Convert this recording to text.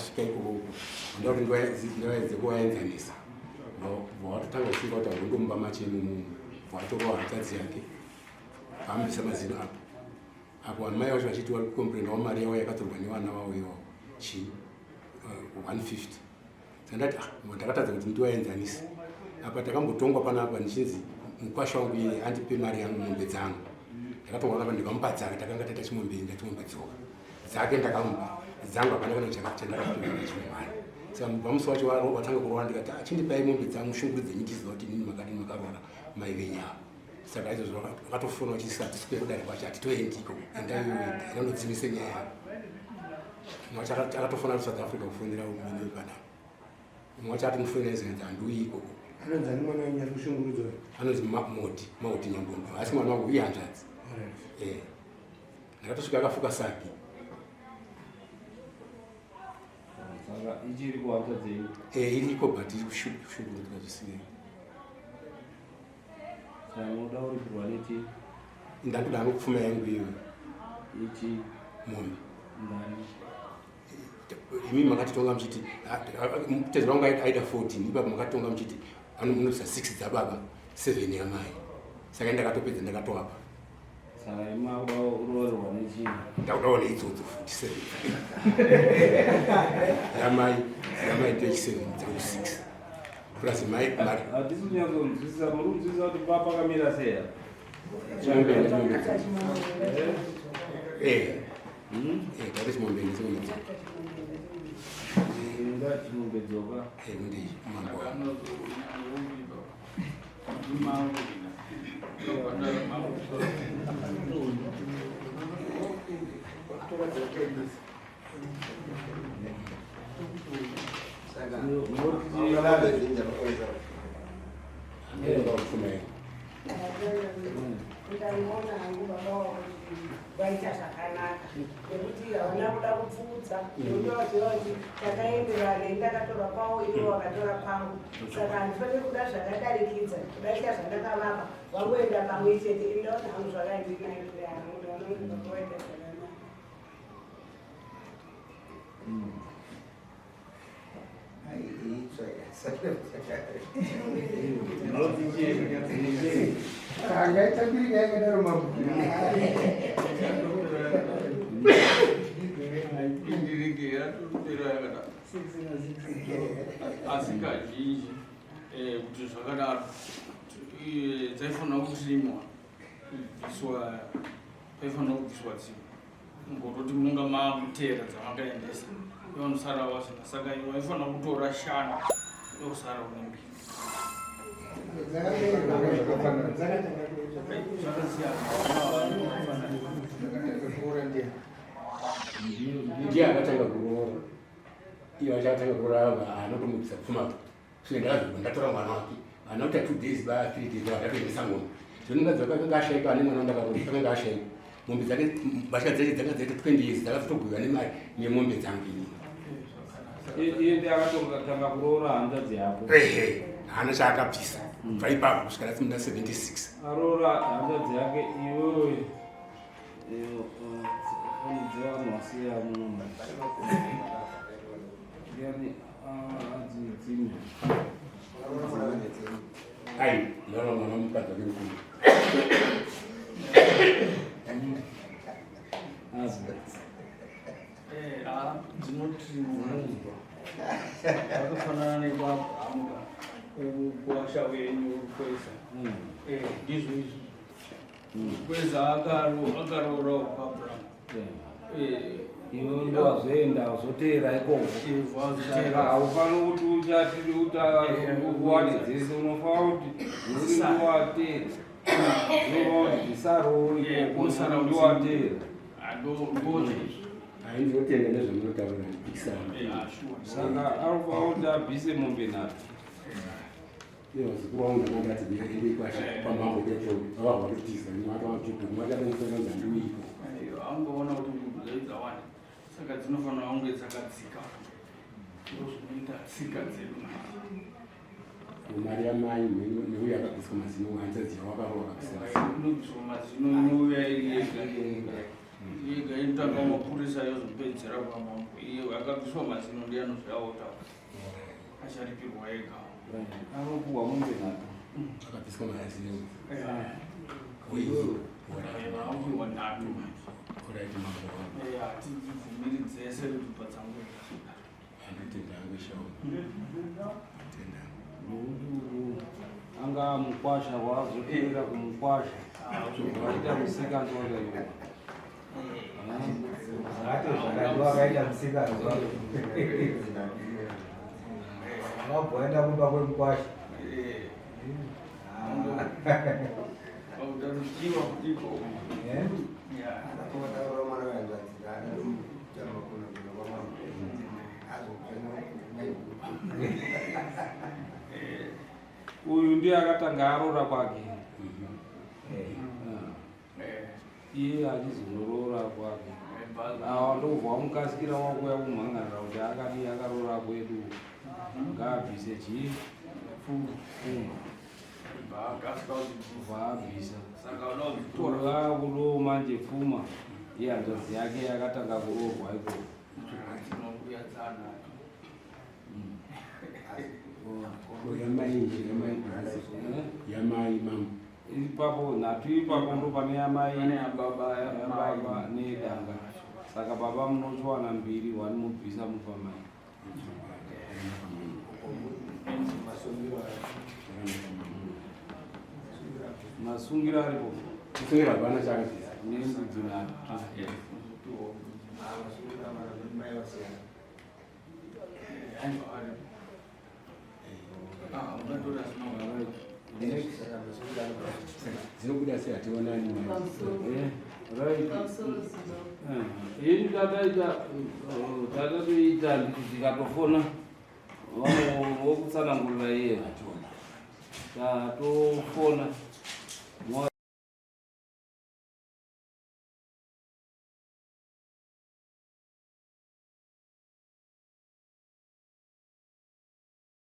akasvika ikoko ndokuti ndoedze kuvaenzanisa watotanga kusvika kuti agondomba machemu watorowa hanzvadzi yake aambisa mazino apo apo vanhu mai vacho vachiti vari kukomplainawo mari yavo yakatorwa nevana vavo ivo chii 150 sandati ndakatadza kuti ndivaenzanisa apa takambotongwa panapa ndichinzi mukwasha wangu iye andipe mari yangu mombe dzangu ndakatongwa panapa ndikamupa dzake takanga taita chimombe ndachimombe dzoka dzake ndakamupa dzangu hapana kana chandakatoa chimomari saka pamusi wacho watanga kurora ndikati achindipai mombe dzangu shungurudze nyikisi kuti nini makadini makarora mai venyavo saka izvozvo vakatofona vachisati kudare kwacho ati toendiko endainodzimise nyaya yavo akatofona kusouth africa kufonera umene panapa umwe wacho ati mufonera izenza handiuyi ikoko anonzani mwana wenyu ari kushungurudza anonzi mauti nyambondo asi mwana wangu uye hanzvadzi ndakatosvika akafuka saki ichiri kuhanzvadzi iriko but iri kushungurudzwa zvisinei unoda kuripirwa nechi ndakuda nokupfuma yangu iyo ichi mombe ndani imi makatonga muchiti mutezero wangu aida 14 ipapo makatonga muchiti anomunosa 6 dzababa 7 yamai saka ndakatopedza ndakatoapa saka imauda uroverwa nechi ndakudawo neidzodzo 47 yamai techi 7 dzangu 6 plus mai mari hatisi kunyatsonzwisisa muri kunzwisisa kuti papakamira seya chimombeni tate chimombeni chimombedzoka inga chimombedzoka ndi mambo ndaimona hangu baba vaita zvakanaka nekuti havana kuda kupfuudza ndotovaziva kuti takaenderana indakatora kwavo ivo vakatora kwangu saka handifaniri kuda zvakadarikidza kudaita zvandakavapa vangoenda pamwe chete indaona hangu zvakaindinaitoyanguvaita zvakanaka asi kazhinji kuti zvakadaro dzaifanira kusimwa kubviswa paifanira kubviswa dzimwe ngototi munonga makutera dzamakaendesa ivanosara vasina saka ivo vaifanira kutora shana iosara unenge ndiye akatanga kuroora iyo achatanga kuroora anotomubvisa pfumapo so ndakazobva ndatora mwana wake anoita 2 days baya 3 days ndakatoendesa ngombe zvonongadzi akanga ashaika ane mwana ndakaroora akanga ashaika mombe dzake mbatya dzache dzanga dzaita 20 years dzakazotobhuyiwa nemari nemombe dzangu iye ndi akatanga kuroora hanzvadzi yako hana chaakabvisa bva ipapo kusvika muna 76 aroora hanzvadzi yake iwewe unodziva vanhwasiya munhu yani adzimwe ai ndona mwana mukadzi wake mukuru dzinoti munhu akafanana nekwabraham kuwasha wenyu kweza ndizvo izvo kweza akaroora kwabraham iwe ndowazoenda uzoteera ikoko haufaniri kuti uchatiri uwani dzese unofanira kuti uriwatera unofanira kuti zvisaroori ikoko ndiwatera ndinotenda nezvamunotaura saka anofanira kuti abvise mombe nato zikuru wangu ndakati ndikwasha pamambo chacho avahwakutiza nimatavachikumataenza ndiuiko angoona kuti nguvu dzaidzawanda saka dzinofanira kunge dzakadzika ndozvinoita tsika dzedu mari yamai neuyo akabviswa mazino hanzvadzi yawakaroora inobviswa mazino neuya iri yega yega intanga mapurisa yozopedzera pamambo iye akabviswa mazino ndiye anozviaota acharipirwa ega anopuhwa mombe nhatu akabviswa mazino apiwa nhatu oraiti maboa hatibvumiri dzese kuti patsangoita anditenda angu shauri tenda anga mukwasha wazoteera kumukwasha waita musikanzi wakaiwa zvakaita musikanzwa wabhoenda kumba kwemukwasha utatichiwa kutiko uyu ndiye akatanga arora kwake iye achizorora kwake awa ndobva wamukasikira wakuya kumhanganira kuti akadi akarora kwedu ngaabvise chii pfuma vaabvisa torwa kudo manje pfuma iye hanzvadzi yake yakatanga kurorwa iko yamai mama ipapo nhatu ipapo ndo pane yamai yababa nedanga saka baba munotswana mbiri wani mubvisa mupamai masungiro aripo kusungira hapana chakabvisa nembudzi nhatu dzinobuda sei hationani ini tatatoita ndikatofona wokutsanangurira iye tatofona